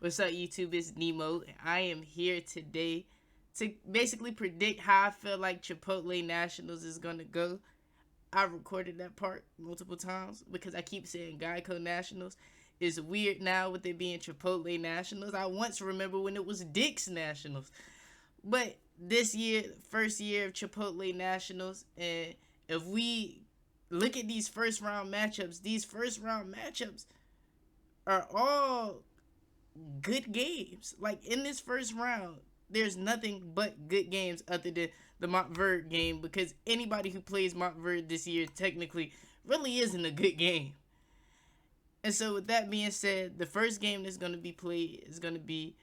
What's up, YouTube? It's Nemo, and I am here today to basically predict how I feel like Chipotle Nationals is gonna go. I recorded that part multiple times because I keep saying Geico Nationals. It's weird now with it being Chipotle Nationals. I once remember when it was Dick's Nationals. But this year, first year of Chipotle Nationals, and if we look at these first round matchups are all good games. Like in this first round, there's nothing but good games other than the Montverde game, because anybody who plays Montverde this year technically really isn't a good game. And so with that being said, the first game that's going to be played is going to be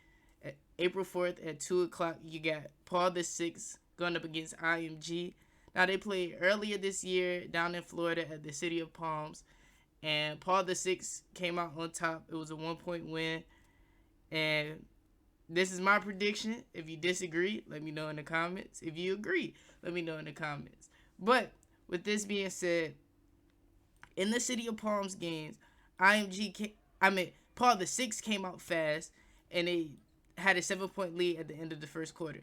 April 4th at 2 o'clock. You got Paul the Sixth going up against IMG. Now, they played earlier this year down in Florida at the City of Palms, and Paul the Sixth came out on top. It was a 1-point win. And this is my prediction. If you disagree, let me know in the comments. If you agree, let me know in the comments. But with this being said, in the City of Palms games, Paul the Sixth came out fast, and they had a 7-point lead at the end of the first quarter.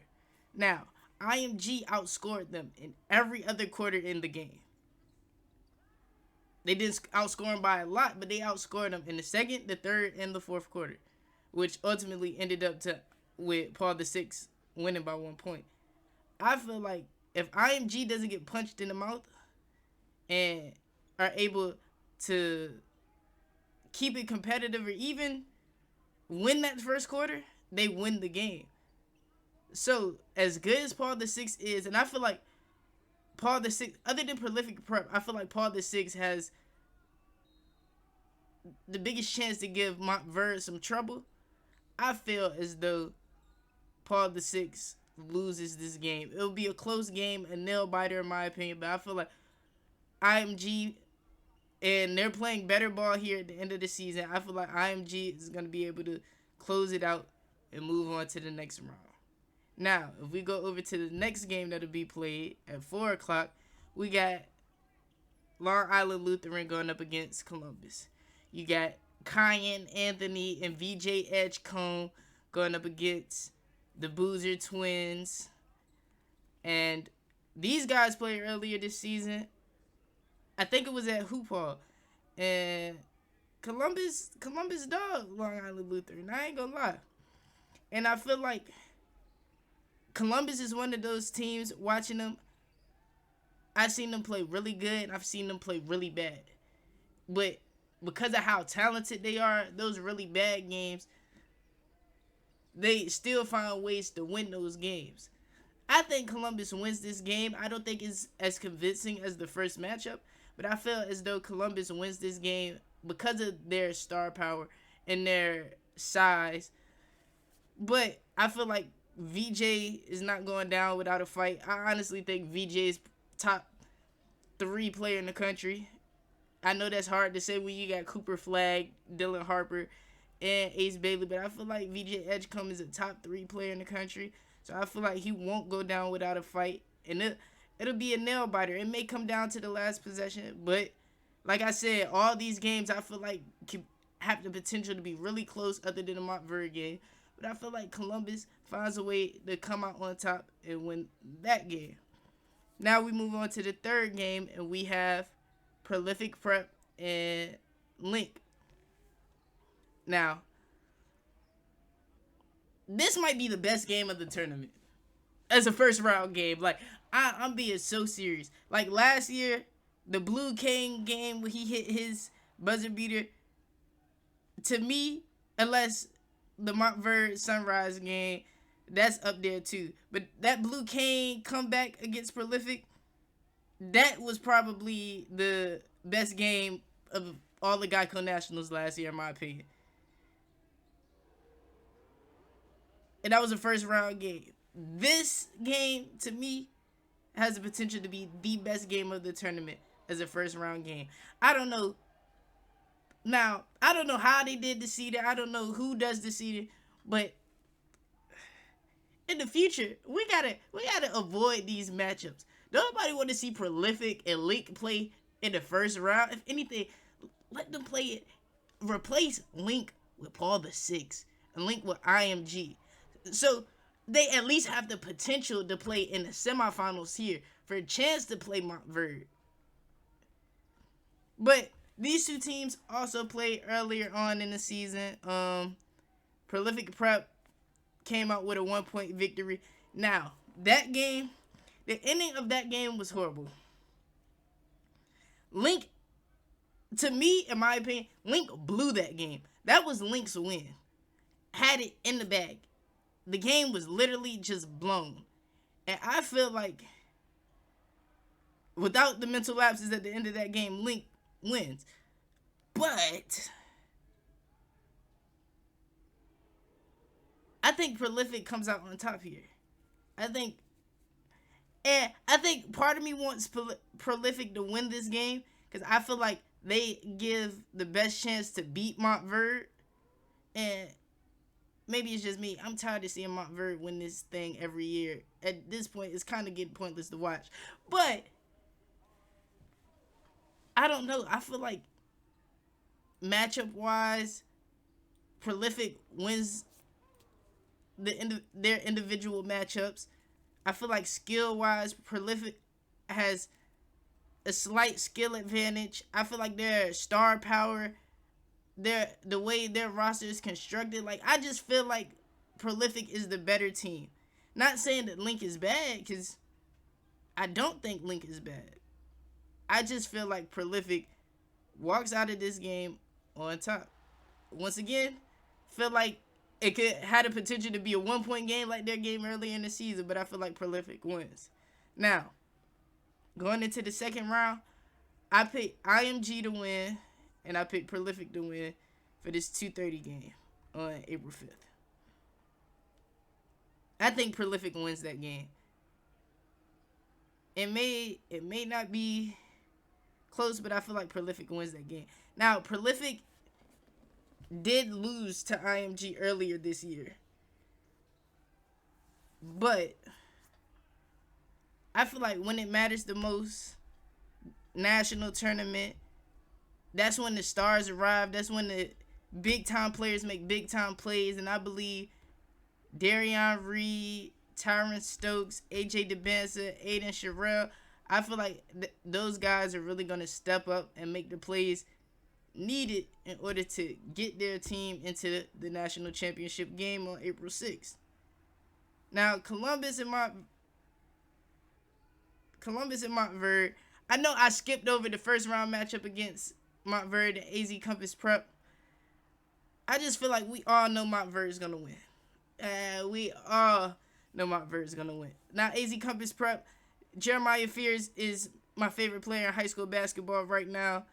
Now, IMG outscored them in every other quarter in the game. They didn't outscore them by a lot, but they outscored them in the second, the third, and the fourth quarter, which ultimately ended up with Paul the Sixth winning by 1 point. I feel like if IMG doesn't get punched in the mouth and are able to keep it competitive or even win that first quarter, they win the game. So, as good as Paul the Sixth is, and I feel like Paul the Sixth, other than prolific prep, I feel like Paul the Sixth has the biggest chance to give Montverde some trouble. I feel as though Paul the Sixth loses this game. It'll be a close game, a nail biter in my opinion, but I feel like IMG, and they're playing better ball here at the end of the season. I feel like IMG is going to be able to close it out and move on to the next round. Now, if we go over to the next game that'll be played at 4 o'clock, we got Long Island Lutheran going up against Columbus. You got Cayenne Anthony and VJ Edgecombe going up against the Boozer Twins. And these guys played earlier this season. I think it was at Hoop Hall. And Columbus dog Long Island Lutheran. I ain't gonna lie. And I feel like Columbus is one of those teams, watching them, I've seen them play really good, and I've seen them play really bad. But because of how talented they are, those really bad games, they still find ways to win those games. I think Columbus wins this game. I don't think it's as convincing as the first matchup, but I feel as though Columbus wins this game because of their star power and their size. But I feel like VJ is not going down without a fight. I honestly think VJ is top 3 player in the country. I know that's hard to say when you got Cooper Flagg, Dylan Harper, and Ace Bailey, but I feel like VJ Edgecombe is a top 3 player in the country. So I feel like he won't go down without a fight. And it'll be a nail biter. It may come down to the last possession, but like I said, all these games I feel like can have the potential to be really close other than the Montverde game. But I feel like Columbus finds a way to come out on top and win that game. Now we move on to the third game, and we have Prolific Prep and Link. Now, this might be the best game of the tournament as a first round game. Like, I'm being so serious. Like last year, the Blue King game where he hit his buzzer beater, to me, unless the Montverde Sunrise game, that's up there too. But that Blue Cane comeback against Prolific, that was probably the best game of all the Geico Nationals last year, in my opinion. And that was a first round game. This game, to me, has the potential to be the best game of the tournament as a first round game. I don't know. Now, I don't know how they did the seeding. I don't know who does the seeding, but in the future, we gotta avoid these matchups. Nobody want to see Prolific and Link play in the first round. If anything, let them play it. Replace Link with Paul the Sixth. Link with IMG. So they at least have the potential to play in the semifinals here for a chance to play Montverde. But these two teams also played earlier on in the season. Prolific Prep came out with a 1-point victory. Now, that game, the ending of that game was horrible. Link, to me, in my opinion, Link blew that game. That was Link's win. Had it in the bag. The game was literally just blown. And I feel like without the mental lapses at the end of that game, Link wins. But I think Prolific comes out on top here. I think part of me wants Prolific to win this game because I feel like they give the best chance to beat Montverde. And maybe it's just me. I'm tired of seeing Montverde win this thing every year. At this point, it's kind of getting pointless to watch. But I don't know. I feel like matchup-wise, Prolific wins their individual matchups. I feel like skill-wise, Prolific has a slight skill advantage. I feel like their star power, the way their roster is constructed, like I just feel like Prolific is the better team. Not saying that Link is bad, because I don't think Link is bad. I just feel like Prolific walks out of this game on top. Once again, feel like it could had the potential to be a 1-point game like their game earlier in the season, but I feel like Prolific wins. Now, going into the second round, I picked IMG to win, and I picked Prolific to win for this 2:30 game on April 5th. I think Prolific wins that game. It may not be close, but I feel like Prolific wins that game. Now, Prolific did lose to IMG earlier this year. But I feel like when it matters the most, national tournament, that's when the stars arrive. That's when the big-time players make big-time plays. And I believe Darion Reed, Tyron Stokes, AJ DeBanza, Aiden Sherrill, I feel like those guys are really going to step up and make the plays needed in order to get their team into the national championship game on April 6th. Now, Columbus and Montverde, I know I skipped over the first round matchup against Montverde and AZ Compass Prep. I just feel like we all know Montverde is going to win. We all know Montverde is going to win. Now, AZ Compass Prep, Jeremiah Fears is my favorite player in high school basketball right now.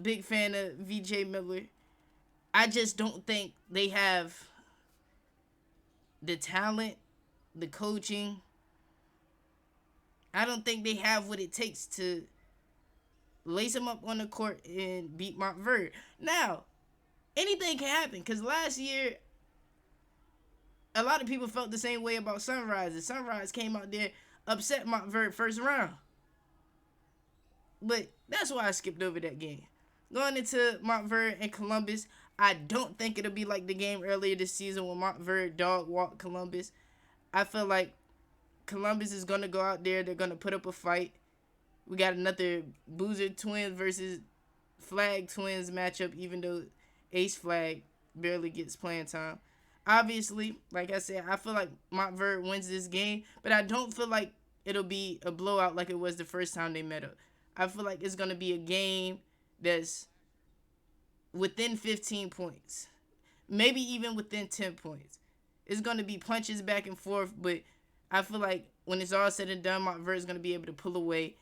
Big fan of VJ Miller. I just don't think they have the talent, the coaching. I don't think they have what it takes to lace them up on the court and beat Montverde. Now, anything can happen because last year, a lot of people felt the same way about Sunrise. And Sunrise came out there, upset Montverde first round. But that's why I skipped over that game. Going into Montverde and Columbus, I don't think it'll be like the game earlier this season when Montverde dog walked Columbus. I feel like Columbus is going to go out there. They're going to put up a fight. We got another Boozer Twins versus Flag Twins matchup, even though Ace Flag barely gets playing time. Obviously, like I said, I feel like Montverde wins this game, but I don't feel like it'll be a blowout like it was the first time they met up. I feel like it's going to be a game that's within 15 points. Maybe even within 10 points. It's going to be punches back and forth, but I feel like when it's all said and done, Montverde is going to be able to pull away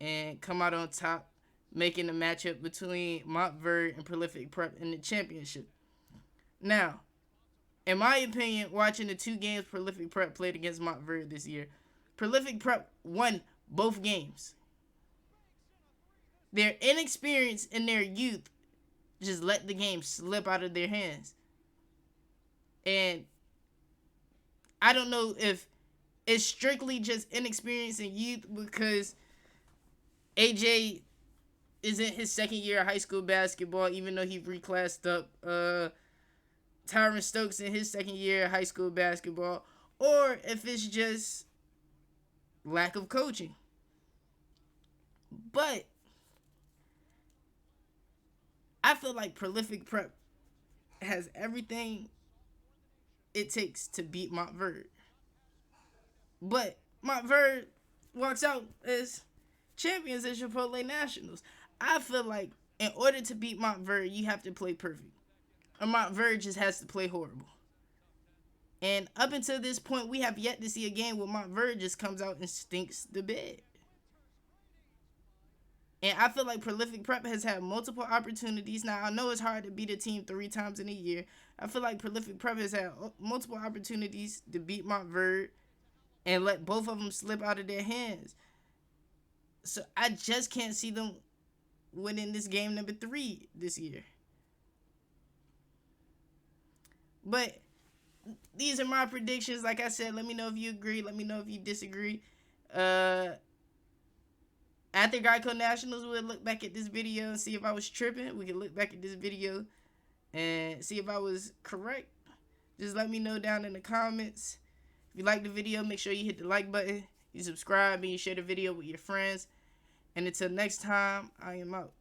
and come out on top, making a matchup between Montverde and Prolific Prep in the championship. Now, in my opinion, watching the two games Prolific Prep played against Montverde this year, Prolific Prep won both games. Their inexperience in their youth just let the game slip out of their hands. And I don't know if it's strictly just inexperience in youth because AJ is in his second year of high school basketball, even though he reclassed up. Tyron Stokes in his second year of high school basketball, or if it's just lack of coaching. But I feel like Prolific Prep has everything it takes to beat Montverde. But Montverde walks out as champions at Chipotle Nationals. I feel like in order to beat Montverde, you have to play perfect. Or Montverde just has to play horrible. And up until this point, we have yet to see a game where Montverde just comes out and stinks the bed. And I feel like Prolific Prep has had multiple opportunities. Now, I know it's hard to beat a team 3 times in a year. I feel like Prolific Prep has had multiple opportunities to beat Montverde and let both of them slip out of their hands. So I just can't see them winning this game number 3 this year. But these are my predictions. Like I said, let me know if you agree. Let me know if you disagree. After Geico Nationals, we'll look back at this video and see if I was tripping. We can look back at this video and see if I was correct. Just let me know down in the comments. If you like the video, make sure you hit the like button. You subscribe and you share the video with your friends. And until next time, I am out.